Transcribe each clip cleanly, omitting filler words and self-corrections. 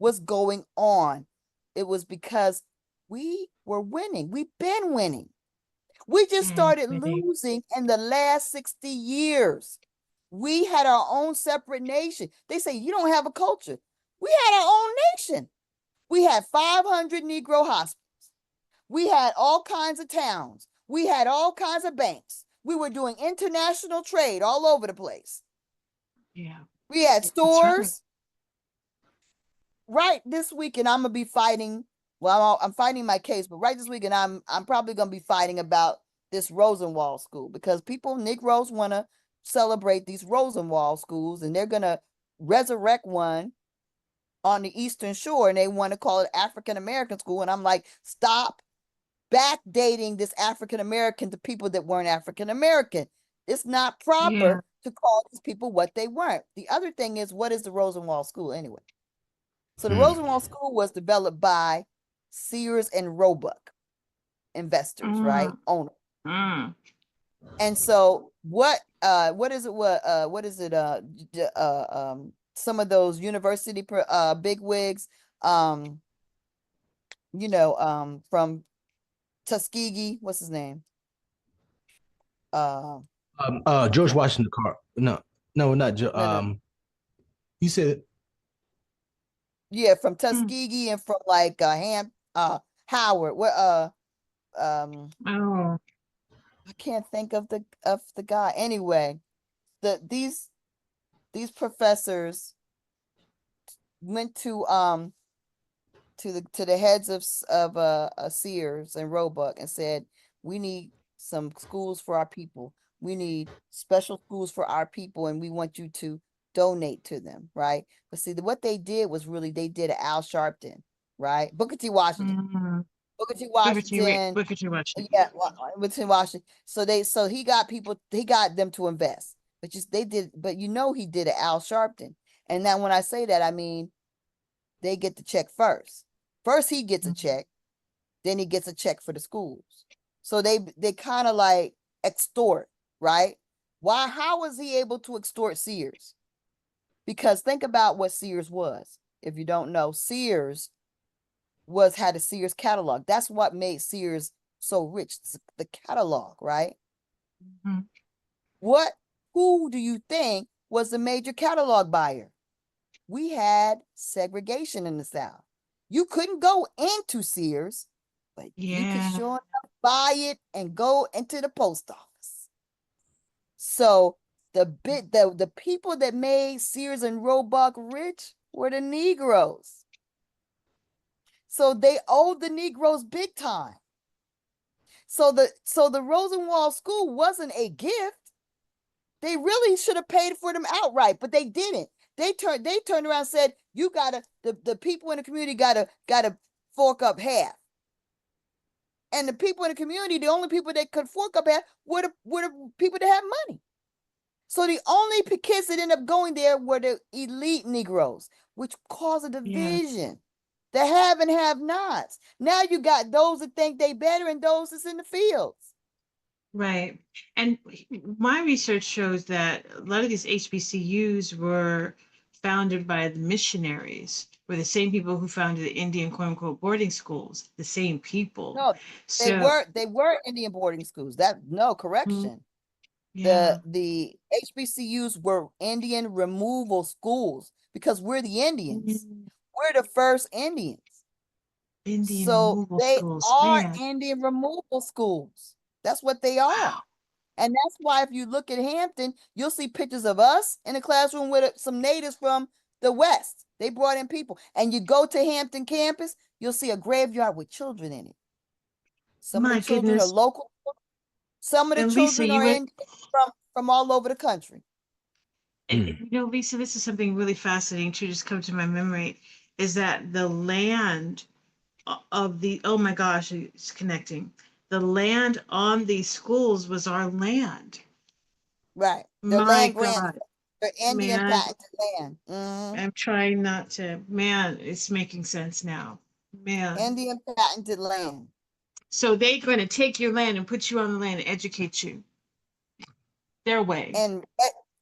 was going on. It was because we were winning. We've been winning. We just started losing in the last 60 years. We had our own separate nation. They say you don't have a culture. We had our own nation. We had 500 Negro hospitals. We had all kinds of towns. We had all kinds of banks. We were doing international trade all over the place. Yeah. We had stores. Right this weekend, I'm gonna be fighting. Well, I'm fighting my case, but right this weekend, I'm probably gonna be fighting about this Rosenwald school because people, Negroes, want to celebrate these Rosenwald schools, and they're gonna resurrect one on the Eastern Shore, and they want to call it African American school. And I'm like, stop backdating this African American to people that weren't African American. It's not proper to call these people what they weren't. The other thing is, what is the Rosenwald School anyway? So the Rosenwald School was developed by Sears and Roebuck investors, right? Owners. And so what is it? What is it? Some of those university big wigs, from Tuskegee, what's his name? George Washington Carver. No, not No. You said Yeah, from Tuskegee and from like Howard. What I can't think of the guy. Anyway, these professors went to the heads of Sears and Roebuck and said, we need some schools for our people. We need special schools for our people, and we want you to donate to them, right? But see, what they did was they did an Al Sharpton, right? Booker T. Washington. Booker T. Washington. Booker T. Washington. Yeah, Booker T. Washington. So he got them to invest. But he did an Al Sharpton. And now when I say that, I mean they get the check first. First he gets a check, then he gets a check for the schools. So they kind of like extort, right? Why? How was he able to extort Sears? Because think about what Sears was. If you don't know, Sears had a Sears catalog. That's what made Sears so rich. The catalog, right? Who do you think was the major catalog buyer? We had segregation in the South. You couldn't go into Sears, but you could sure enough buy it and go into the post office. So the people that made Sears and Roebuck rich were the Negroes. So they owed the Negroes big time. So the Rosenwald School wasn't a gift. They really should have paid for them outright, but they didn't. They turned around and said, you gotta, the people in the community gotta fork up half. And the people in the community, the only people that could fork up half were the people that had money. So the only kids that ended up going there were the elite Negroes, which caused a division. The have and have nots. Now you got those that think they better and those that's in the fields. Right. And my research shows that a lot of these HBCUs were founded by the missionaries, were the same people who founded the Indian quote unquote boarding schools, the same people. No, they were Indian boarding schools. Correction. The HBCUs were Indian removal schools because we're the Indians. We're the first Indians. So they are Indian removal schools. That's what they are. Wow. And that's why if you look at Hampton, you'll see pictures of us in a classroom with some natives from the West. They brought in people. And you go to Hampton campus, you'll see a graveyard with children in it. Some of the children are local. Some of the children are from all over the country. And, Lisa, this is something really fascinating to just come to my memory, is that the land of oh my gosh, it's connecting. The land on these schools was our land. Right. The land grant, the Indian patented land. I'm trying not to, it's making sense now. Indian patented land. So they're going to take your land and put you on the land and educate you. Their way. And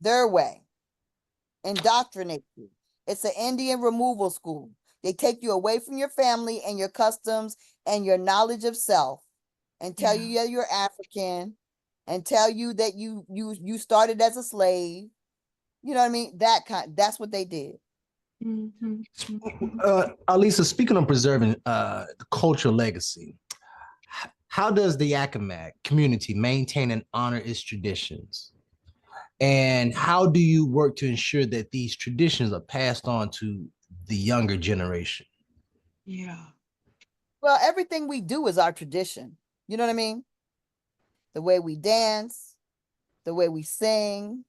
their way. Indoctrinate you. It's an Indian removal school. They take you away from your family and your customs and your knowledge of self, and tell you that you're African, and tell you that you started as a slave. You know what I mean? That's what they did. Lisa, speaking of preserving the cultural legacy, how does the Accawmacke community maintain and honor its traditions? And how do you work to ensure that these traditions are passed on to the younger generation? Yeah. Well, everything we do is our tradition. You know what I mean? The way we dance, the way we sing,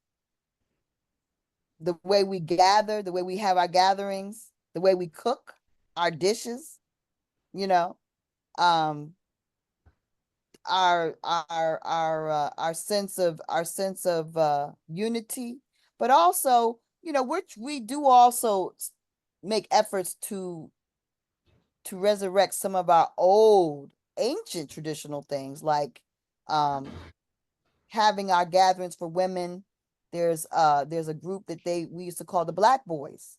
the way we gather, the way we have our gatherings, the way we cook our dishes, you know, um, our sense of unity, but also, you know, which we do also make efforts to resurrect some of our old ancient traditional things, like having our gatherings for women. There's a group that we used to call the Black Boys,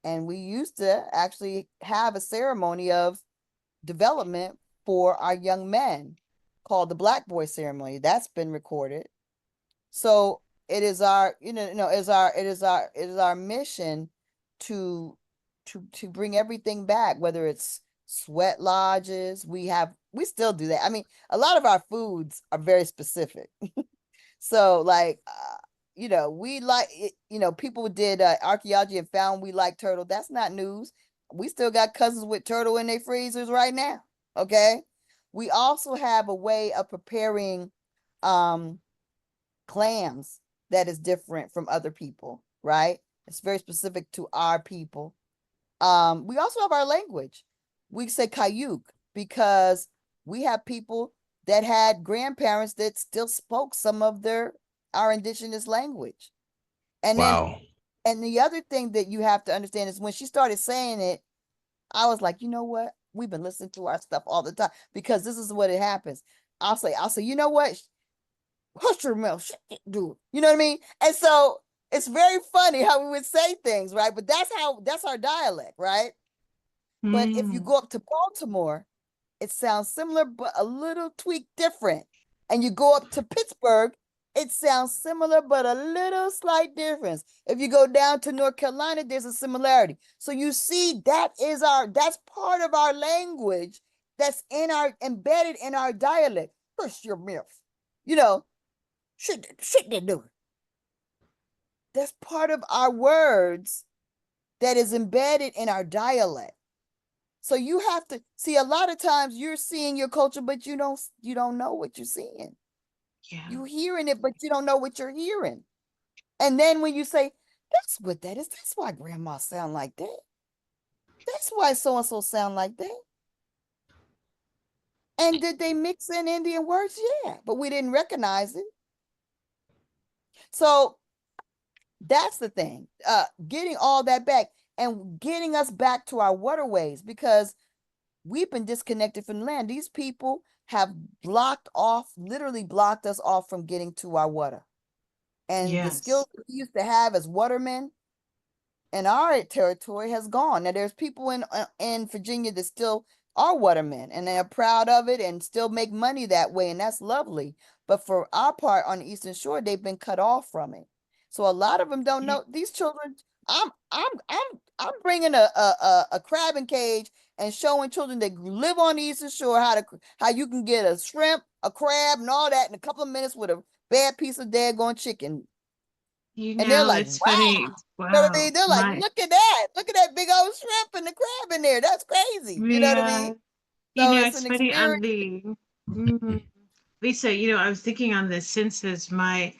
and we used to actually have a ceremony of development for our young men called the Black Boy ceremony. That's been recorded. So it is our, it is our mission to bring everything back, whether it's sweat lodges. We still do that. I mean, a lot of our foods are very specific. So like, we like it, people did archaeology and found we like turtle. That's not news. We still got cousins with turtle in their freezers right now. Okay. We also have a way of preparing clams that is different from other people, right? It's very specific to our people. We also have our language. We say Kayuk because we have people that had grandparents that still spoke some of our indigenous language. And Wow. and the other thing that you have to understand is when she started saying it, I was like, you know what? We've been listening to our stuff all the time, because this is what it happens. I'll say, you know what? Hush your mouth, dude. You know what I mean? And so it's very funny how we would say things, right? But that's our dialect, right? But if you go up to Baltimore, it sounds similar, but a little tweak different. And you go up to Pittsburgh, it sounds similar, but a little slight difference. If you go down to North Carolina, there's a similarity. So you see, that's part of our language that's embedded in our dialect. Push your mouth. You know, shit they doing. That's part of our words that is embedded in our dialect. So you have to see, a lot of times you're seeing your culture, but you don't know what you're seeing. Yeah. You're hearing it, but you don't know what you're hearing. And then when you say, that's what that is, that's why grandma sound like that. That's why so-and-so sound like that. And did they mix in Indian words? Yeah, but we didn't recognize it. So that's the thing, getting all that back and getting us back to our waterways, because we've been disconnected from the land. These people have literally blocked us off from getting to our water. And the skills we used to have as watermen in our territory has gone. Now there's people in Virginia that still are watermen, and they're proud of it and still make money that way, and that's lovely. But for our part on the Eastern Shore, they've been cut off from it. So a lot of them don't know. These children, I'm bringing a crabbing cage and showing children that live on the Eastern Shore how you can get a shrimp, a crab, and all that in a couple of minutes with a bad piece of daggone chicken. You And they're know, like, it's wow. funny. You know what I Wow. mean? They're like, look at that big old shrimp and the crab in there. That's crazy. You know what I mean? You So know, it's it's an funny on experience. the Lisa, you know, I was thinking on the census, my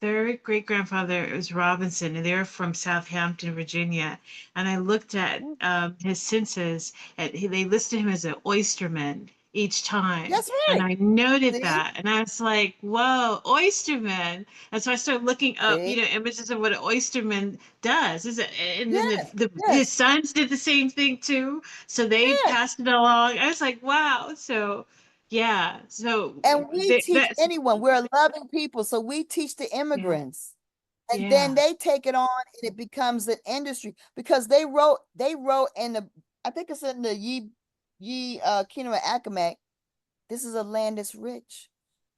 third great grandfather was Robinson, and they're from Southampton, Virginia. And I looked at his census, and they listed him as an oysterman each time. That's And right. I noted See? that, and I was like, whoa, oysterman. And so I started looking up, See? images of what an oysterman does. And then Yes. his Yes. sons did the same thing too. So they Yes. passed it along. I was like, wow. So yeah. So And we teach that's anyone. We're a loving people. So we teach the yeah. immigrants And then they take it on and it becomes an industry because they wrote in the, I think it's in the Kingdom of Accawmacke, this is a land that's rich.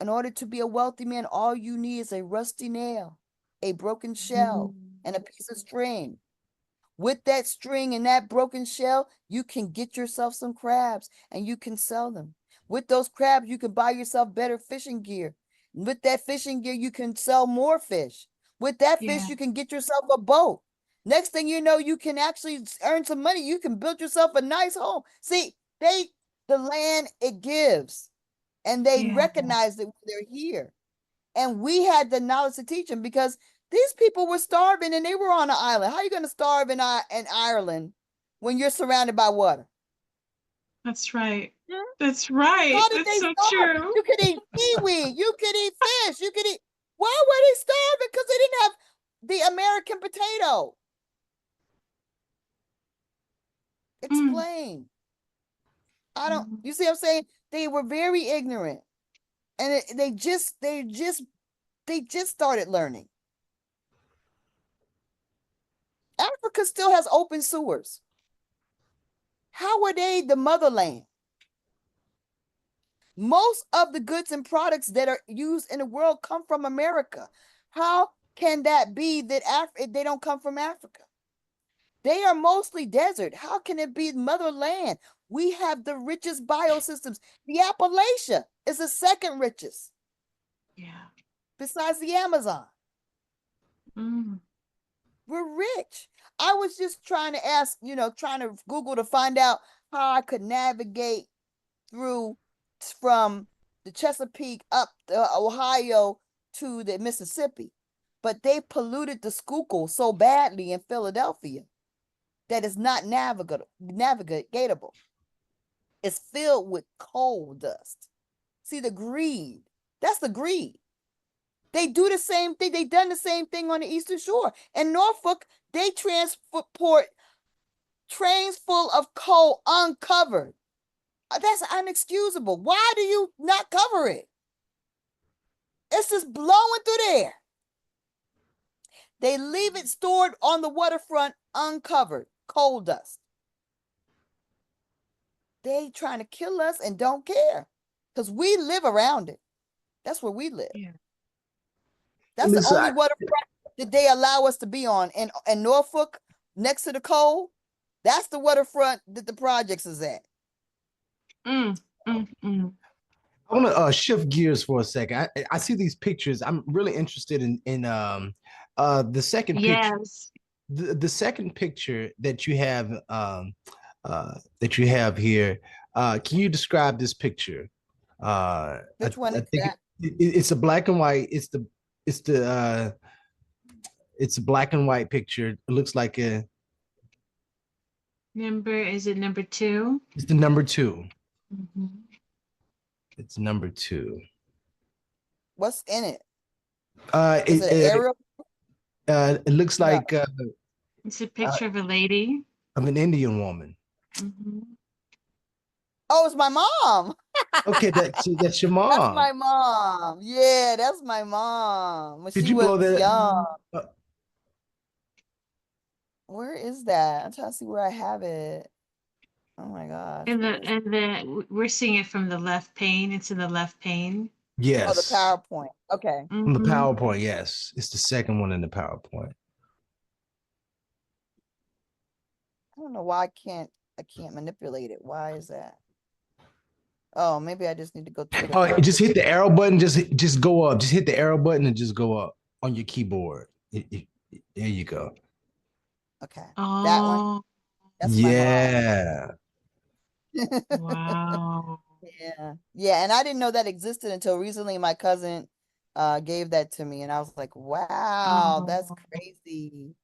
In order to be a wealthy man, all you need is a rusty nail, a broken shell, and a piece of string. With that string and that broken shell, you can get yourself some crabs and you can sell them. With those crabs, you can buy yourself better fishing gear. With that fishing gear, you can sell more fish. With that fish, you can get yourself a boat. Next thing you know, you can actually earn some money. You can build yourself a nice home. See, the land, it gives. And they recognize it when they're here. And we had the knowledge to teach them because these people were starving and they were on an island. How are you going to starve in Ireland when you're surrounded by water? That's right. That's right. How did That's they so starve? true. You could eat seaweed. You could eat fish. You could eat. Why were they starving? Because they didn't have the American potato. Explain. I don't. You see what I'm saying? They were very ignorant, and they just started learning. Africa still has open sewers. How were they the motherland? Most of the goods and products that are used in the world come from America. How can that be that they don't come from Africa? They are mostly desert. How can it be motherland? We have the richest biosystems. The Appalachia is the second richest. Yeah. Besides the Amazon. We're rich. I was just trying to ask, trying to Google to find out how I could navigate through from the Chesapeake up to Ohio to the Mississippi. But they polluted the Schuylkill so badly in Philadelphia that it's not navigatable. It's filled with coal dust. See the greed. That's the greed. They do the same thing. They done the same thing on the Eastern Shore. In Norfolk, they transport trains full of coal uncovered. That's unexcusable. Why do you not cover it? It's just blowing through there. They leave it stored on the waterfront uncovered, coal dust. They trying to kill us and don't care because we live around it. That's where we live. Yeah. That's Lisa, the only waterfront that they allow us to be on. And Norfolk, next to the coal, that's the waterfront that the projects is at. I want to shift gears for a second. I see these pictures. I'm really interested in the second picture. Yes. The second picture that you have here. Can you describe this picture? Which one is that? It's a black and white. It's a black and white picture. It looks like a Is it number 2? It's the number 2. It's number 2. What's in it? Is it an aerial? It looks like it's a picture of a lady. Of an Indian woman. Oh, it's my mom. Okay, that's your mom. That's my mom. Yeah, that's my mom. When she was young. Where is that? I'm trying to see where I have it. Oh my gosh. And we're seeing it from the left pane. It's in the left pane. Yes. Oh, the PowerPoint. Okay. From the PowerPoint, yes. It's the second one in the PowerPoint. I don't know why I can't manipulate it. Why is that? Oh, maybe I just need to go to the just hit the arrow button, just go up. Just hit the arrow button and just go up on your keyboard. There you go. Okay. Oh. That one. That's my mom. Wow. Yeah. And I didn't know that existed until recently. My cousin gave that to me and I was like, wow, that's crazy.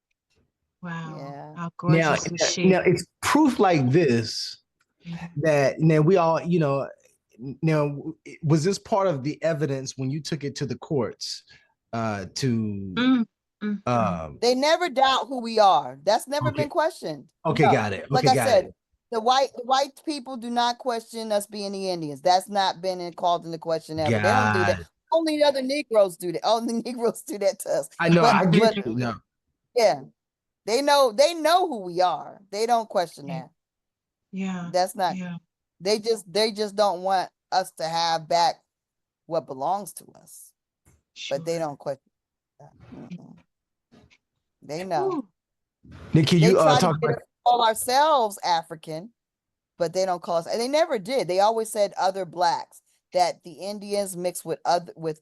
Wow. Yeah. How gorgeous is she? Now it's proof like this that now we all, now was this part of the evidence when you took it to the courts to they never doubt who we are. That's never been questioned. Okay, no. Got it. Okay, like I said, the white people do not question us being the Indians. That's not been called into question ever. They don't do that. only other Negroes do that. Only Negroes do that to us. I know, I get But you. No. yeah, they know who we are. They don't question Yeah. that. Yeah. That's not. Yeah. They just don't want us to have back what belongs to us. But they Sure. don't question that. They know. Ooh. Nick, can They you try to talk get about us to call ourselves African, but they don't call us, and they never did. They always said other blacks, that the Indians mixed with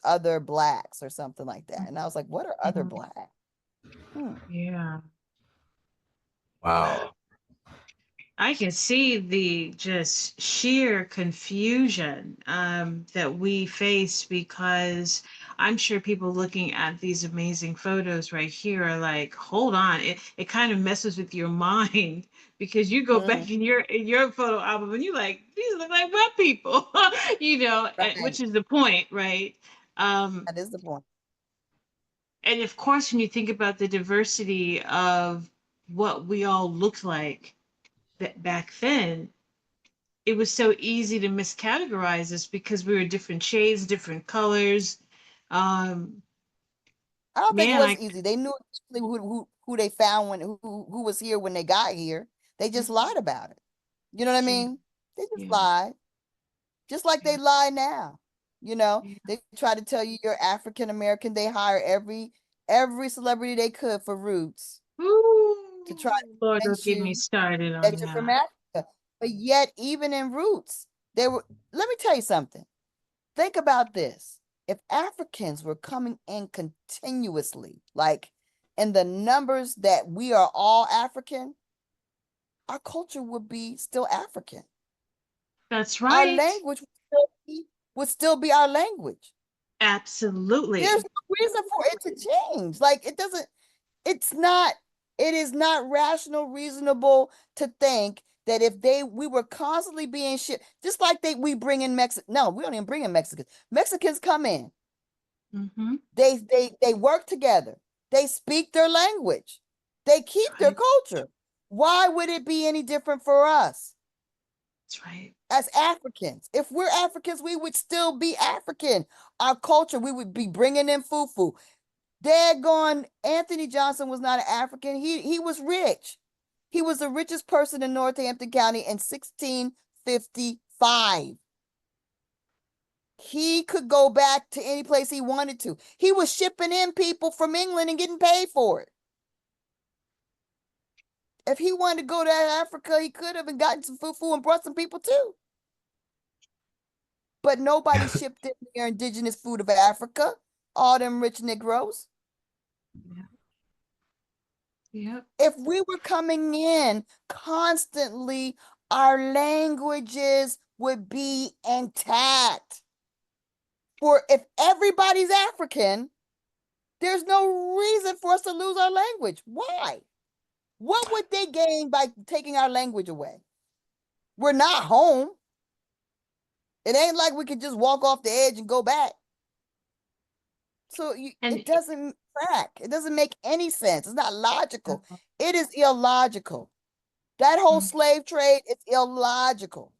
other blacks or something like that. And I was like, what are other Mhm. blacks? Yeah. wow. I can see the just sheer confusion that we face, because I'm sure people looking at these amazing photos right here are like, hold on, it kind of messes with your mind, because you go back in your photo album and you're like, these look like white people, Right. which is the point, right? Um, That is the point. and of course, when you think about the diversity of what we all looked like back then, it was so easy to miscategorize us because we were different shades, different colors. Um, I don't think it man, was easy. They knew exactly who they found when who was here when they got here. They just lied about it. You know what I yeah, mean? They just yeah, lied. Just like yeah, they lie now. yeah. They try to tell you you're African American. They hire every celebrity they could for roots to try to Ooh, Lord, don't convince get me you started that on you're from that. Africa. But yet, even in roots, they were. Let me tell you something. Think about this. If Africans were coming in continuously, like in the numbers that we are all African, our culture would be still African. That's Our right. language would still be our language. There's Absolutely. no reason for it to change. Like it's not, it is not rational, reasonable to think that if we were constantly being shipped, just like we bring in Mexico. No, we don't even bring in Mexicans. Mexicans come in. Mm-hmm. They work together. They speak their language. They That's keep their right. culture. Why would it be any different for us That's right. as Africans? If we're Africans, we would still be African. Our culture, we would be bringing in fufu. Daggone, Anthony Johnson was not an African. He was rich. He was the richest person in Northampton County in 1655. He could go back to any place he wanted to. He was shipping in people from England and getting paid for it. If he wanted to go to Africa, he could have and gotten some fufu and brought some people too. But nobody shipped in their indigenous food of Africa. All them rich Negroes. Yeah. Yep. If we were coming in constantly, our languages would be intact. For if everybody's African, there's no reason for us to lose our language. Why? What would they gain by taking our language away? We're not home. It ain't like we could just walk off the edge and go back. So And it doesn't track. It doesn't make any sense. It's not logical. uh, It is illogical. That whole mm, slave trade is illogical.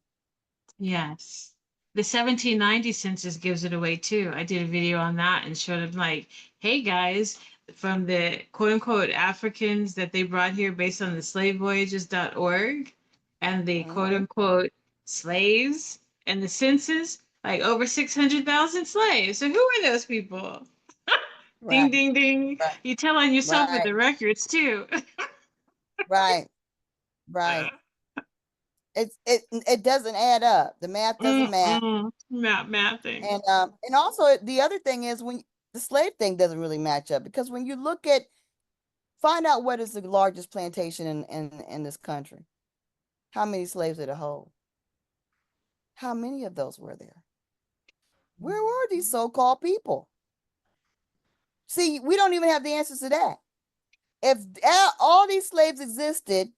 yes. The 1790 census gives it away too. I did a video on that and showed them like, hey guys, from the quote unquote Africans that they brought here based on the slavevoyages.org and the quote Mhm. unquote slaves and the census, like over 600,000 slaves. So who are those people? Ding, Right, ding, ding. right, You tell on yourself with right, the records too. right, right. It doesn't add up. The math doesn't match. Mm-mm. Not mathing. And also the other thing is when the slave thing doesn't really match up because when you look at find out what is the largest plantation in this country. How many slaves did it hold? How many of those were there? Where were these so-called people? See, we don't even have the answers to that. If all these slaves existed,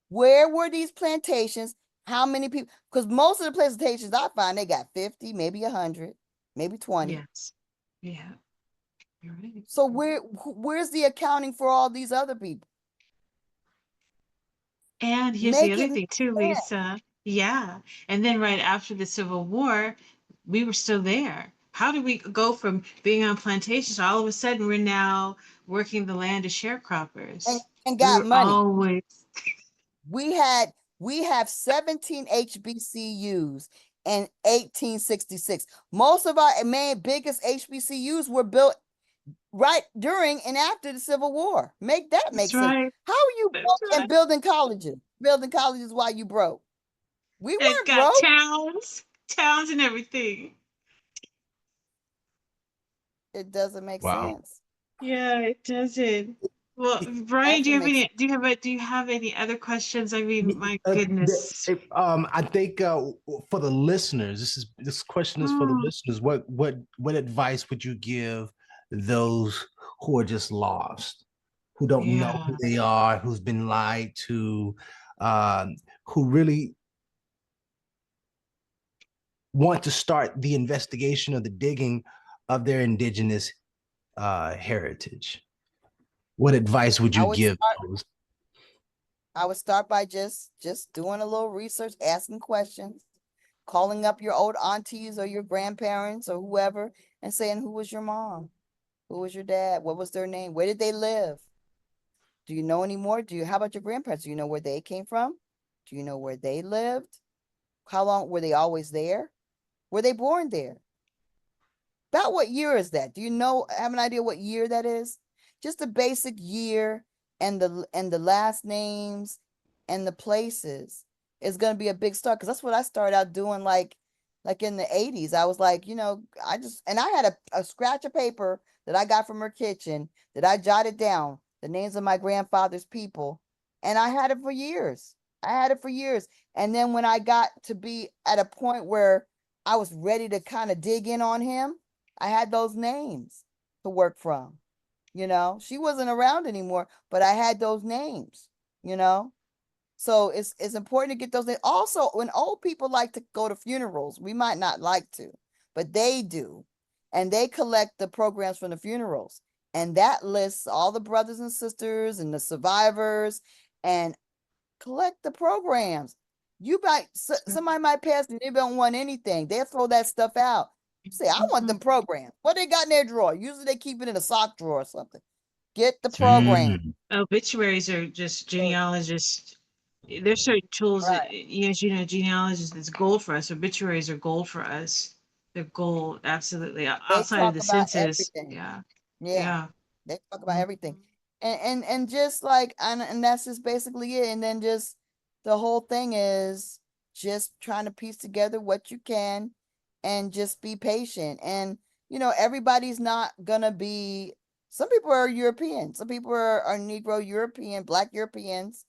where were these plantations? How many people? Because most of the plantations I find, they got 50, maybe 100, maybe 20. Yes. Yeah. You're right. So where's the accounting for all these other people? And here's the Make other it make thing too, sense. Lisa. Yeah. And then right after the Civil War, we were still there. how did we go from being on plantations, all of a sudden we're now working the land as and, sharecroppers? and We got were money. always, We had we have 17 HBCUs in 1866. Most of our main biggest HBCUs were built right during and after the Civil War. Make that make that's sense. right. How are you That's broke and right. building colleges? Building colleges while you broke. We It weren't got broke. towns and everything. It doesn't make Wow. sense. Yeah, it doesn't. Well, Brian, Doesn't make sense. do you have any other questions? I mean, my Uh, goodness. I think for the listeners, this question is for the Hmm. listeners. What advice would you give those who are just lost, who don't know who Yeah. they are, who's been lied to, who really want to start the investigation or the digging of their indigenous heritage? What advice would I you would give start those? I would start by just doing a little research, asking questions, calling up your old aunties or your grandparents or whoever and saying, who was your mom? Who was your dad? What was their name? Where did they live? Do you know any more? How about your grandparents? Do you know where they came from? Do you know where they lived? How long were they always there? Were they born there? About what year is that? Do you know, have an idea what year that is? Just the basic year and the last names and the places is going to be a big start because that's what I started out doing like in the 80s. I was like, I had a scratch of paper that I got from her kitchen that I jotted down the names of my grandfather's people, and I had it for years. I had it for years. And then when I got to be at a point where I was ready to kind of dig in on him, I had those names to work from. She wasn't around anymore, but I had those names, you know. So it's important to get those names. Also, when old people like to go to funerals, we might not like to, but they do. And they collect the programs from the funerals. And that lists all the brothers and sisters and the survivors and collect the programs. Somebody might pass and they don't want anything. They'll throw that stuff out. Say, I want them programs. What they got in their drawer? Usually they keep it in a sock drawer or something. Get the program. Mm. Obituaries are just So, genealogists. There's certain tools that, right. yes, genealogists, it's gold for us. Obituaries are gold for us. They're gold, absolutely. They Outside of talk the about census. everything. Yeah. Yeah. Yeah. They talk about Mhm. everything. And just like and that's just basically it. And then just the whole thing is just trying to piece together what you can and just be patient. And everybody's not gonna be some people are European, some people are Negro European, Black Europeans.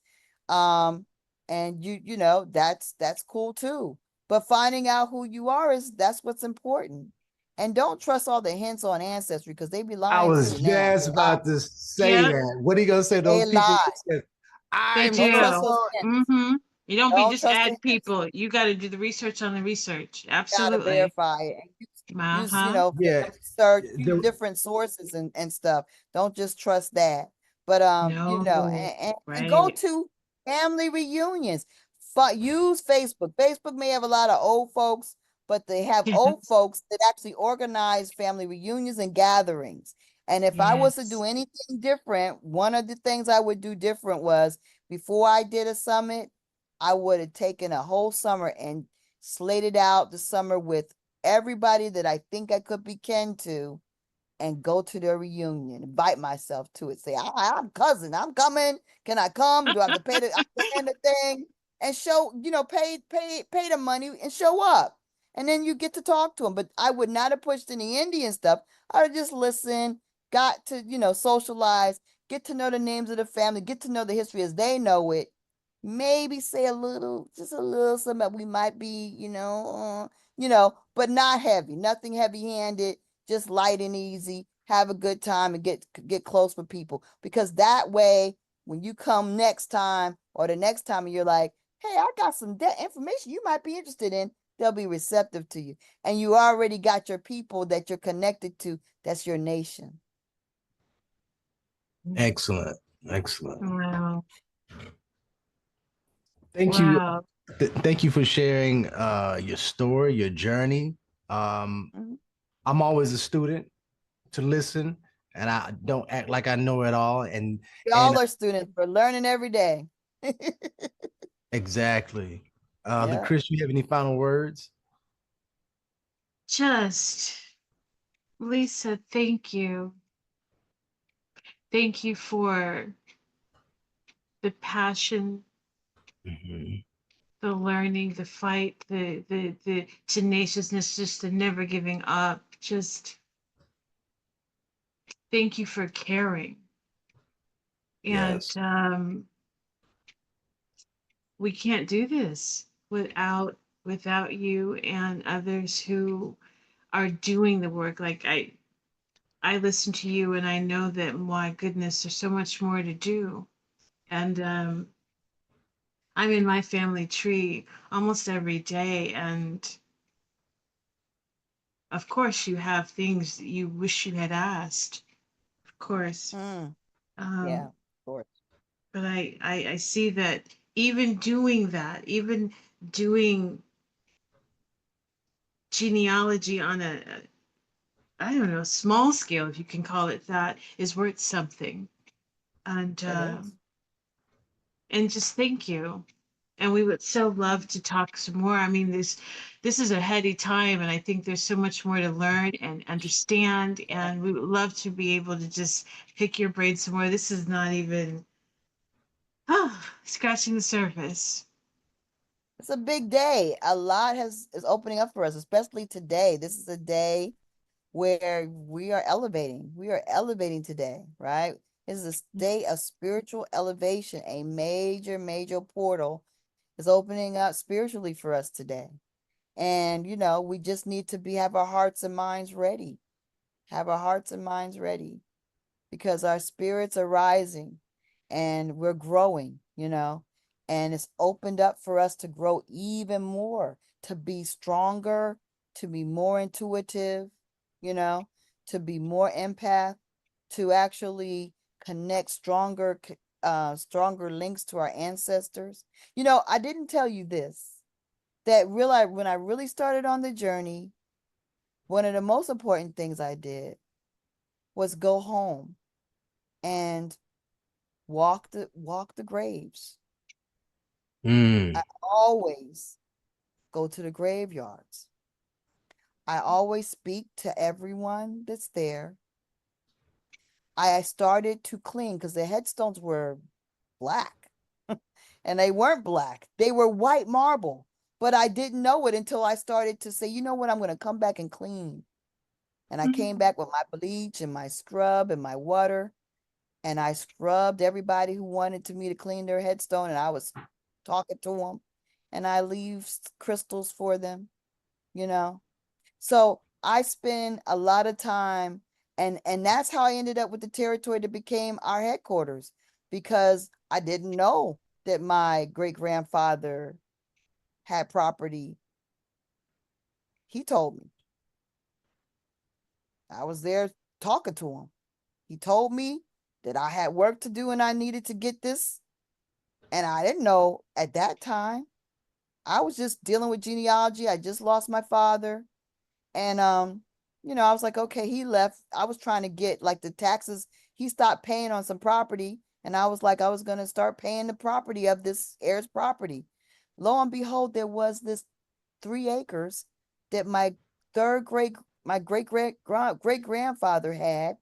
Um, and that's cool too. But finding out who you are that's what's important. And don't trust all the hints on ancestry because they be I lying to you was now. just about to say Yeah, that. What are you gonna say to They those people lie. who said, they "I'm Don't trust do. those so hints. Mm-hmm. You don't be Don't just trust the add hints. people. You got to do the research on the research. Gotta Absolutely. verify it. And use Uh-huh. yeah"? research, use The, different sources and stuff. Don't just trust that. But No. and go Right. to family reunions. Use Facebook. Facebook may have a lot of old folks, but they have old Yes. folks that actually organize family reunions and gatherings. And if I was to do Yes. anything different, one of the things I would do different was before I did a summit, I would have taken a whole summer and slated out the summer with everybody that I think I could be kin to and go to their reunion, invite myself to it. Say, I'm cousin, I'm coming. Can I come? Do I have to pay I plan the thing and show, pay the money and show up. And then you get to talk to them. But I would not have pushed any Indian stuff. I would just listen, got to, socialize, get to know the names of the family, get to know the history as they know it. Maybe say just a little something that we might be, but not heavy, nothing heavy-handed, just light and easy, have a good time and get close with people. Because that way, when you come next time or the next time and you're like, hey, I got some information you might be interested in, they'll be receptive to you. And you already got your people that you're connected to. That's your nation. excellent, excellent. Wow. Thank you. Wow. Thank you for sharing your story, your journey. Um, Mhm. I'm always a student to listen, and I don't act like I know it all. We And all are students. We're learning every day. exactly. The Yeah. Chris, you have any final words? Just, Lisa, thank you. Thank you for the passion, Mhm. the learning, the fight, the tenaciousness, just the never giving up. Just thank you for caring. And Yes. we can't do this without you and others who are doing the work. Like I listen to you and I know that, my goodness, there's so much more to do. And I'm in my family tree almost every day, and of course you have things that you wish you had asked, of course. Mm, yeah, um, of course. but I see that even doing that, even doing genealogy on a, I don't know, small scale, if you can call it that, is worth something. And It is. just thank you. And we would so love to talk some more. I mean, this is a heady time, and I think there's so much more to learn and understand. And we would love to be able to just pick your brain some more. This is not even scratching the surface. It's a big day. A lot is opening up for us, especially today. This is a day where we are elevating. We are elevating today, right? This is a day of spiritual elevation. A major, major portal is opening up spiritually for us today. And we just need to have our hearts and minds ready. Have our hearts and minds ready because our spirits are rising and we're growing, and it's opened up for us to grow even more, to be stronger, to be more intuitive, you know, to be more empath, to actually connect stronger links to our ancestors. I didn't tell you this, that when I really started on the journey, one of the most important things I did was go home and walk the graves. Mm. I always go to the graveyards. I always speak to everyone that's there. I started to clean because the headstones were black and they weren't black. They were white marble, but I didn't know it until I started to say, you know what, I'm going to come back and clean. And I came back with my bleach and my scrub and my water, and I scrubbed everybody who wanted me to clean their headstone, and I was talking to them, and I leave crystals for them, you know. So I spend a lot of time, and that's how I ended up with the territory that became our headquarters, because I didn't know that my great grandfather had property. He told me. I was there talking to him. He told me that I had work to do and I needed to get this. And I didn't know at that time. I was just dealing with genealogy. I just lost my father. And I was like, okay, he left. I was trying to get like the taxes. He stopped paying on some property. And I was like, I was gonna start paying the property of this heir's property. Lo and behold, there was this 3 acres that third great my great grandfather had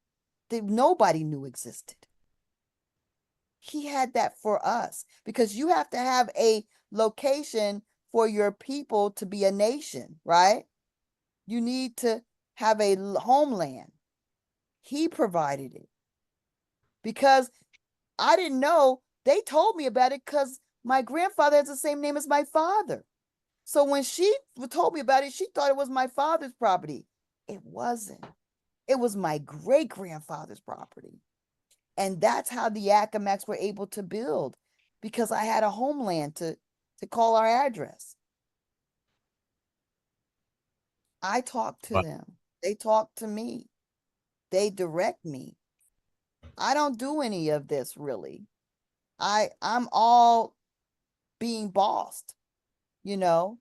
that nobody knew existed. He had that for us because you have to have a location for your people to be a nation, right? You need to have a homeland. He provided it because I didn't know. They told me about it because my grandfather has the same name as my father. So when she told me about it, she thought it was my father's property. It wasn't. It was my great grandfather's property. And that's how the Accawmackes were able to build, because I had a homeland to call our address. I talk to Wow. them. They talk to me. They direct me. I don't do any of this really. I'm all being bossed, you know.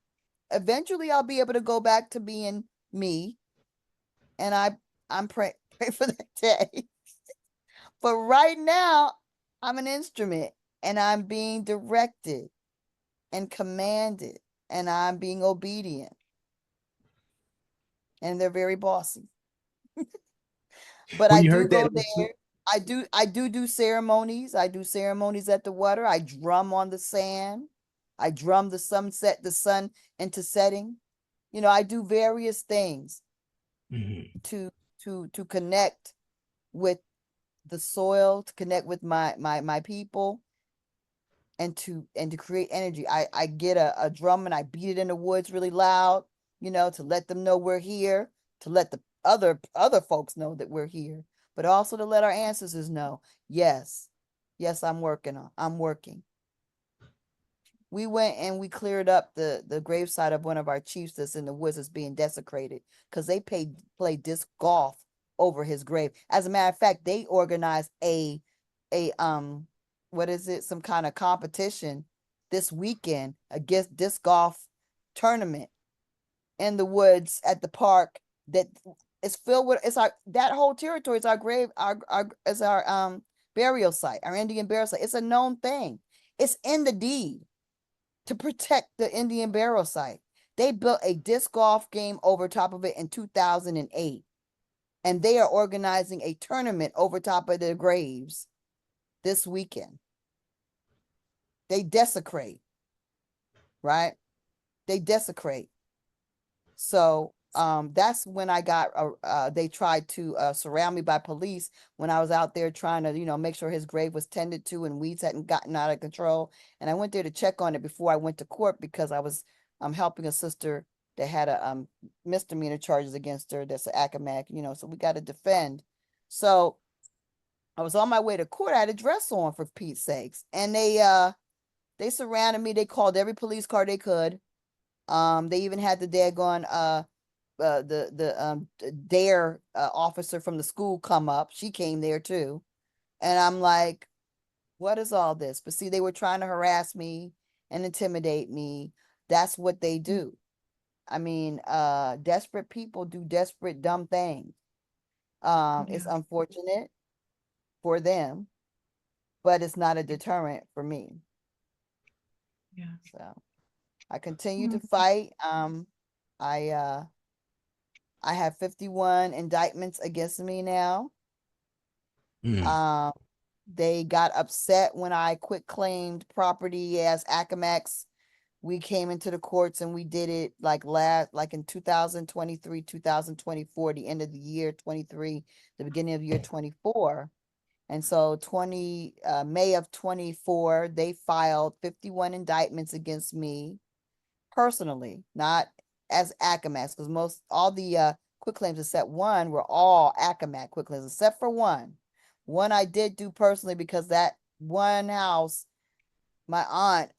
Eventually I'll be able to go back to being me, And I'm pray for that day. But right now, I'm an instrument and I'm being directed and commanded and I'm being obedient. And they're very bossy. But Well, I you do heard that go there. I do ceremonies. I do ceremonies at the water. I drum on the sand. I drum the sunset, the sun into setting. You know, I do various things Mhm. to to connect with the soil, to connect with my people, and to create energy. I get a drum and I beat it in the woods really loud, you know, to let them know we're here, to let the other folks know that we're here, but also to let our ancestors know, yes, yes, I'm working. We went and we cleared up the gravesite of one of our chiefs that's in the woods that's being desecrated because they played disc golf over his grave. As a matter of fact, they organized a what is it, some kind of competition this weekend against disc golf tournament in the woods at the park that is filled with, it's our, that whole territory is our grave, our is our burial site, our Indian burial site. It's a known thing. It's in the deed to protect the Indian burial site. They built a disc golf game over top of it in 2008, and they are organizing a tournament over top of their graves this weekend. They desecrate, right? They desecrate. So that's when I got they tried to surround me by police when I was out there trying to, you know, make sure his grave was tended to and weeds hadn't gotten out of control. And I went there to check on it before I went to court because I was helping a sister that had a misdemeanor charges against her. That's an Accawmacke, you know, so we got to defend. So I was on my way to court. I had a dress on, for Pete's sakes. And they surrounded me. They called every police car they could. They even had the daggone the dare officer from the school come up. She came there too. And I'm like, what is all this? But see, they were trying to harass me and intimidate me. That's what they do. I mean, desperate people do desperate dumb things. It's Yeah. unfortunate for them, but it's not a deterrent for me. Yeah. So I continue to Mm. fight. I I have 51 indictments against me now. Mm. Um, they got upset when I quit claimed property as Accawmackes. We came into the courts and we did it like in 2023, 2024, the end of the year 23, the beginning of year 24. And so May of 24, they filed 51 indictments against me personally, not as Accawmackes, because all the quit claims except one were all Accawmacke quit claims, except for one. One I did do personally because that one house, my aunt,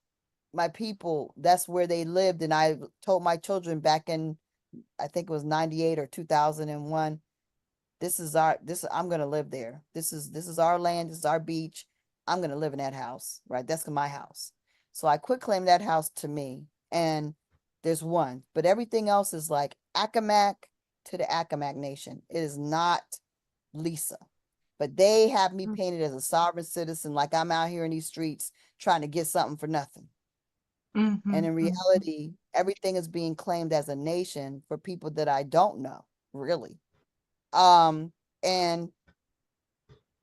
my people, that's where they lived. And I told my children back in, I think it was 98 or 2001, I'm gonna live there. This is our land, this is our beach. I'm gonna live in that house, right? That's my house. So I quit claim that house to me. And there's one, but everything else is like Accawmacke to the Accawmacke Nation. It is not Lisa. But they have me painted as a sovereign citizen, like I'm out here in these streets trying to get something for nothing. Mm-hmm. And in reality, everything is being claimed as a nation for people that I don't know, really. And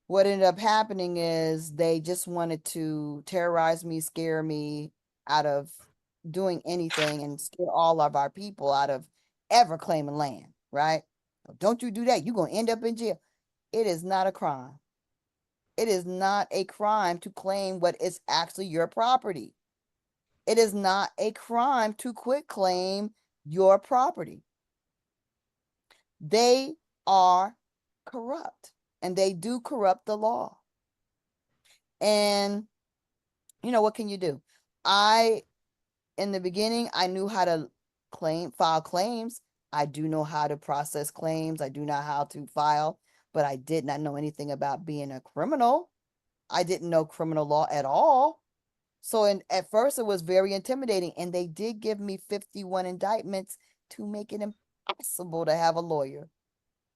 what ended up happening is they just wanted to terrorize me, scare me out of doing anything and scare all of our people out of ever claiming land, right? Don't you do that, you're going to end up in jail. It is not a crime. It is not a crime to claim what is actually your property. It is not a crime to quit claim your property. They are corrupt and they do corrupt the law. And you know, what can you do? In the beginning, I knew how to file claims. I do know how to process claims. I do know how to file, but I did not know anything about being a criminal. I didn't know criminal law at all. So at first it was very intimidating, and they did give me 51 indictments to make it impossible to have a lawyer.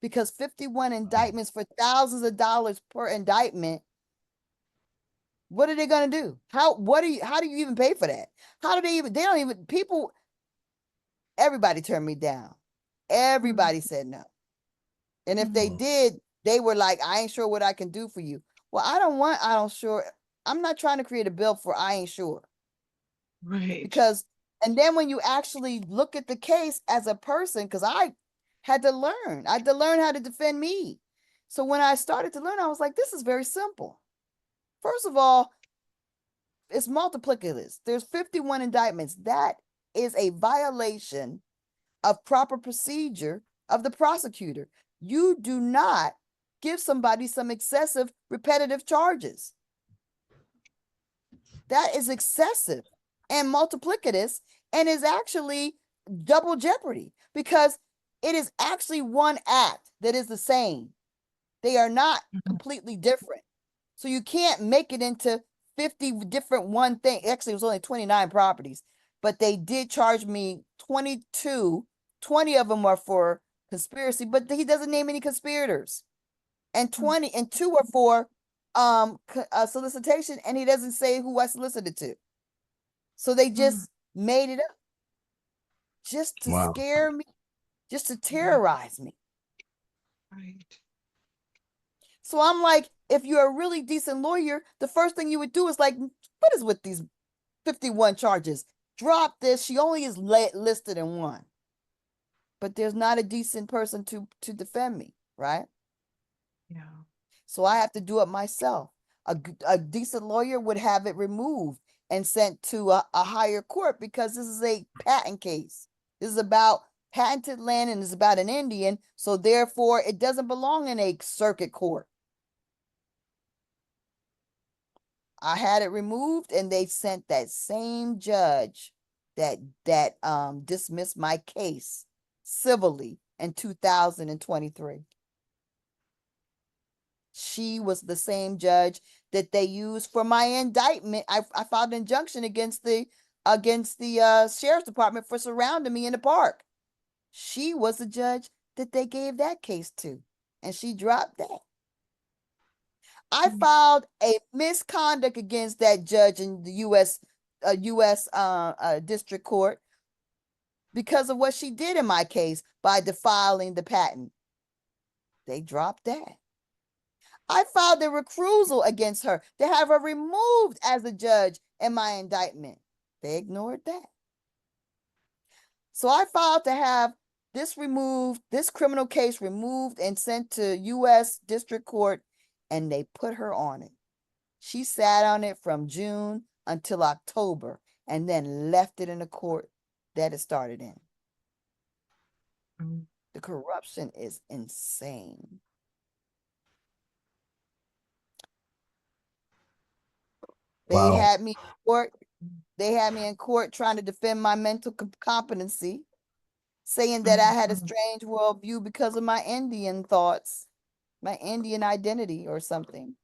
because 51 indictments for thousands of dollars per indictment. What are they going to do? How do you even pay for that? How do they don't even, people, everybody turned me down. Everybody said no. And if they did, they were like, I ain't sure what I can do for you. Well, I'm not trying to create a bill for I ain't sure. Right. Because, and then when you actually look at the case as a person, because I had to learn how to defend me. So when I started to learn, I was like, this is very simple. First of all, it's multiplicitous. There's 51 indictments. That is a violation of proper procedure of the prosecutor. You do not give somebody some excessive repetitive charges. That is excessive and multiplicitous, and is actually double jeopardy, because it is actually one act that is the same. They are not completely different. So you can't make it into 50 different one thing. Actually, it was only 29 properties, but they did charge me 22. 20 of them are for conspiracy, but he doesn't name any conspirators. And 2 are for solicitation, and he doesn't say who I solicited to. So they just made it up just to scare me, just to terrorize me. Right. So I'm like, if you're a really decent lawyer, the first thing you would do is like, what is with these 51 charges? Drop this. She only is listed in one. But there's not a decent person to defend me, right? Yeah. So I have to do it myself. A decent lawyer would have it removed and sent to a higher court, because this is a patent case. This is about patented land, and it's about an Indian. So therefore, it doesn't belong in a circuit court. I had it removed, and they sent that same judge that dismissed my case civilly in 2023. She was the same judge that they used for my indictment. I filed an injunction against the sheriff's department for surrounding me in the park. She was the judge that they gave that case to, and she dropped that. I filed a misconduct against that judge in the U.S. District Court because of what she did in my case by defiling the patent. They dropped that. I filed a recusal against her to have her removed as a judge in my indictment. They ignored that. So I filed to have this criminal case removed and sent to U.S. District Court, and they put her on it. She sat on it from June until October, and then left it in the court that it started in. The corruption is insane. They had me in court. They had me in court trying to defend my mental competency, saying that I had a strange worldview because of my Indian thoughts, my Indian identity or something.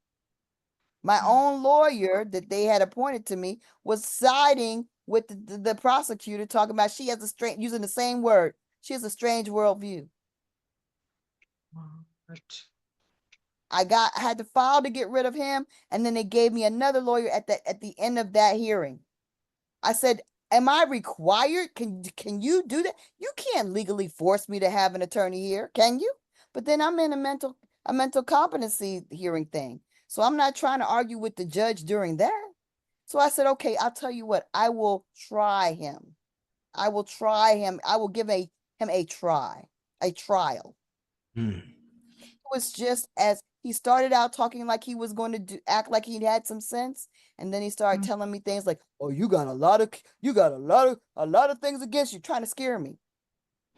My own lawyer that they had appointed to me was siding with the prosecutor, talking about she has a strange, using the same word. She has a strange worldview. I had to file to get rid of him, and then they gave me another lawyer at the end of that hearing. I said, am I required? Can you do that? You can't legally force me to have an attorney here, can you? But then I'm in a mental competency hearing thing. So I'm not trying to argue with the judge during that. So I said, okay, I'll tell you what, I will try him. I will try him. I will give him a trial. It was just as he started out talking like he was going to act like he had some sense, and then he started telling me things like, "Oh, you got a lot of things against you," trying to scare me.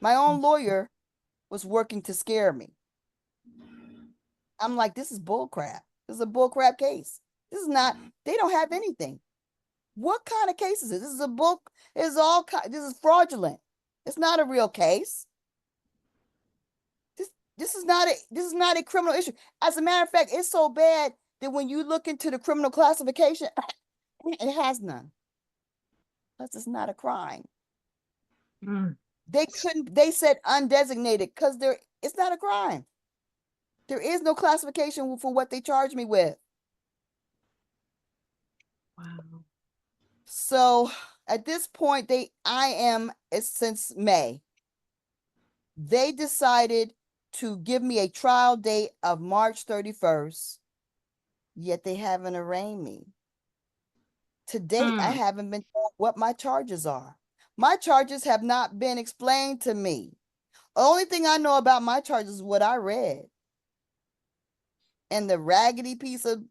My own lawyer was working to scare me. I'm like, this is bull crap. This is a bull crap case. This is not. They don't have anything. What kind of case is this? This is a book. This is fraudulent. It's not a real case. This is not a criminal issue. As a matter of fact, it's so bad that when you look into the criminal classification, it has none. That's just not a crime. They couldn't, they said undesignated because it's not a crime. There is no classification for what they charged me with. Wow. So at this point, since May, they decided to give me a trial date of March 31st, yet they haven't arraigned me. To date, I haven't been told what my charges are. My charges have not been explained to me. The only thing I know about my charges is what I read. And the raggedy piece of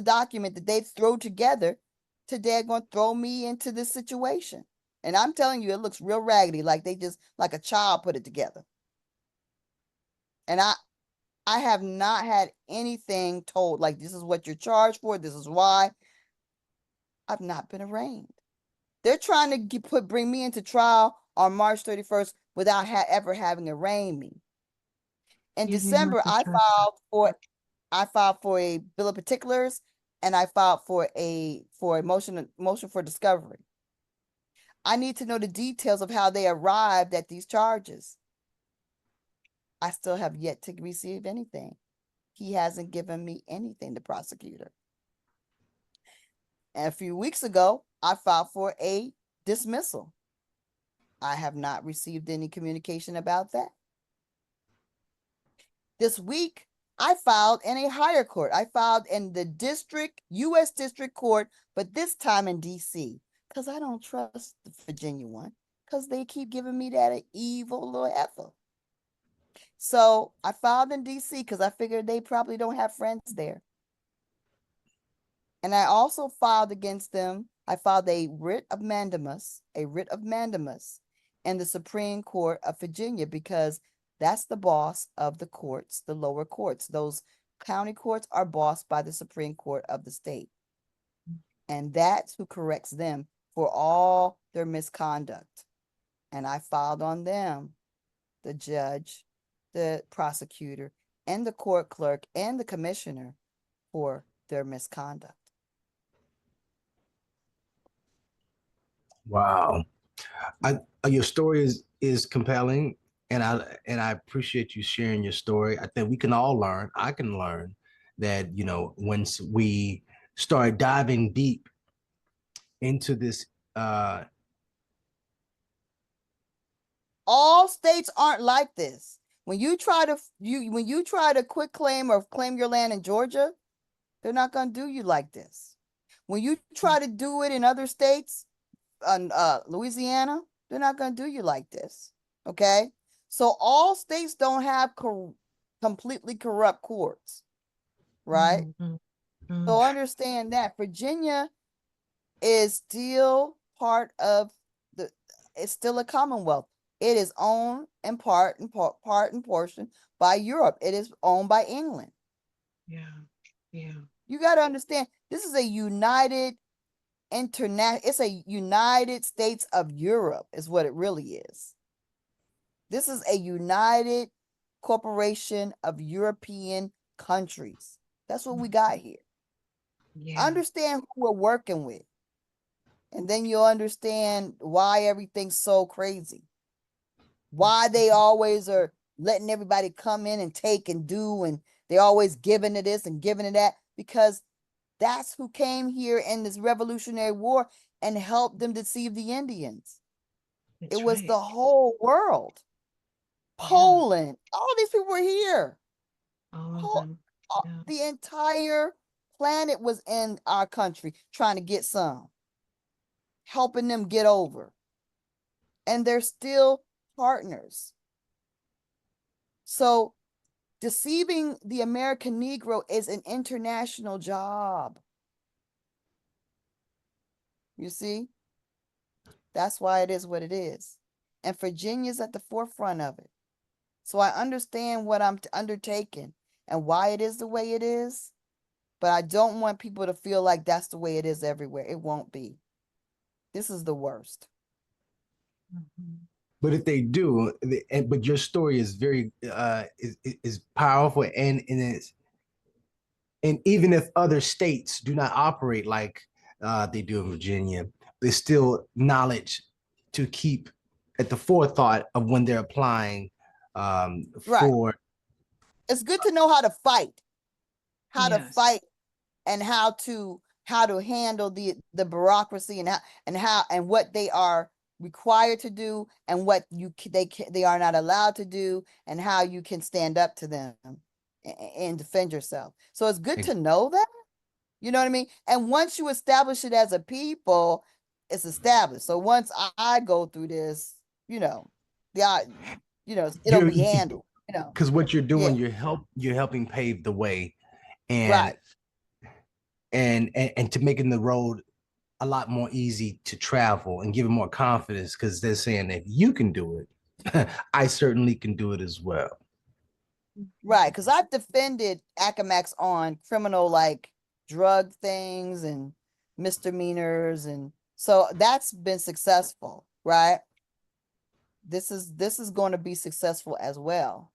document that they throw together, today are going to throw me into this situation. And I'm telling you, it looks real raggedy, like they just, like a child put it together. And I have not had anything told, like, this is what you're charged for, this is why. I've not been arraigned. They're trying to bring me into trial on March 31st without ever having arraigned me. In December, I filed for a bill of particulars, and I filed for a motion for discovery. I need to know the details of how they arrived at these charges. I still have yet to receive anything. He hasn't given me anything, the prosecutor. And a few weeks ago, I filed for a dismissal. I have not received any communication about that. This week, I filed in a higher court. I filed in the U.S. District Court, but this time in D.C. because I don't trust the Virginia one because they keep giving me that evil little heifer. So I filed in D.C. because I figured they probably don't have friends there. And I also filed against them. I filed a writ of mandamus in the Supreme Court of Virginia because that's the boss of the courts, the lower courts. Those county courts are bossed by the Supreme Court of the state. And that's who corrects them for all their misconduct. And I filed on them, the judge, the prosecutor, and the court clerk, and the commissioner for their misconduct. Wow. Your story is compelling, and I appreciate you sharing your story. I think we can all learn. I can learn that, once we start diving deep into this, all states aren't like this. When you try to quit claim or claim your land in Georgia, they're not going to do you like this. When you try to do it in other states, Louisiana, they're not going to do you like this. Okay? So all states don't have completely corrupt courts, right? So understand that Virginia is still part of it's still a commonwealth. It is owned in part and portion by Europe. It is owned by England. Yeah. You got to understand, this is a it's a United States of Europe is what it really is. This is a united corporation of European countries. That's what we got here. Yeah. Understand who we're working with. And then you'll understand why everything's so crazy. Why they always are letting everybody come in and take and do, and they're always giving to this and giving to that, because that's who came here in this Revolutionary War and helped them deceive the Indians. It was the whole world. Poland, all these people were here. The entire planet was in our country trying to get some, helping them get over. And they're still partners. So deceiving the American Negro is an international job. You see? That's why it is what it is. And Virginia's at the forefront of it. So I understand what I'm undertaking and why it is the way it is. But I don't want people to feel like that's the way it is everywhere. It won't be. This is the worst. But if they do, but your story is very is powerful, and even if other states do not operate like they do in Virginia, there's still knowledge to keep at the forethought of when they're applying Right. for. It's good to know how to fight, Yes. and how to handle the bureaucracy, and what they are required to do, and what they are not allowed to do, and how you can stand up to them and defend yourself. So it's good to know that, you know what I mean? And once you establish it as a people, it's established. So once I go through this, the it'll You're be handled, because what you're yeah, doing, you're helping pave the way, and right. and to making the road a lot more easy to travel and giving more confidence, because they're saying if you can do it, I certainly can do it as well. Right, because I've defended Accawmackes on criminal, like drug things and misdemeanors, and so that's been successful, right? This is going to be successful as well,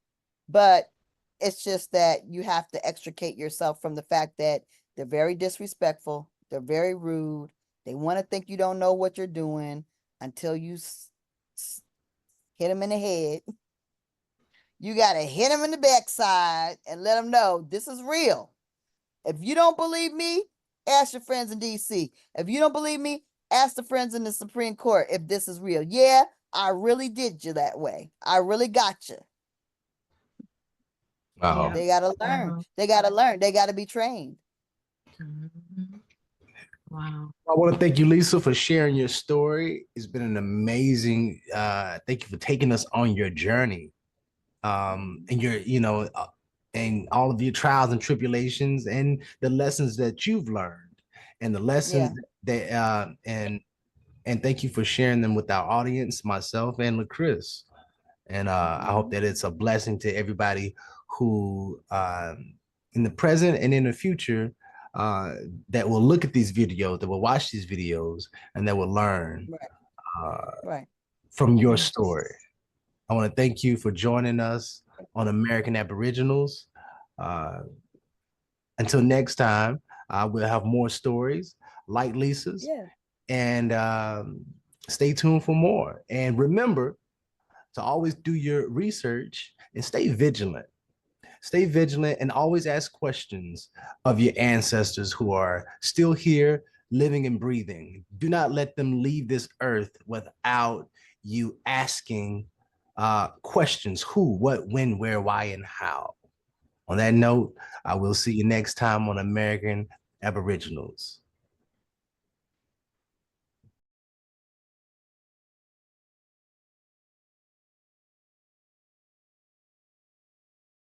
but it's just that you have to extricate yourself from the fact that they're very disrespectful, they're very rude, they want to think you don't know what you're doing until you hit them in the head. You got to hit them in the backside and let them know this is real. If you don't believe me, ask your friends in DC. If you don't believe me, ask the friends in the Supreme Court if this is real. Yeah, I really did you that way. I really got you. Wow. Yeah. They got to learn. They got to learn. They got to be trained. Mhm. Wow. I want to thank you, Lisa, for sharing your story. It's been an amazing. Thank you for taking us on your journey, and and all of your trials and tribulations, and the lessons that you've learned, and the lessons Yeah. that and thank you for sharing them with our audience, myself and LaChris. And I hope that it's a blessing to everybody who, in the present and in the future, uh, that will look at these videos, that will watch these videos, and that will learn Right. uh, Right. from your story. I want to thank you for joining us on American Aboriginals. Uh, until next time, we'll have more stories like Lisa's, Yeah. and stay tuned for more. And remember to always do your research and stay vigilant. Stay vigilant and always ask questions of your ancestors who are still here, living and breathing. Do not let them leave this earth without you asking questions: who, what, when, where, why, and how. On that note, I will see you next time on American Aboriginals.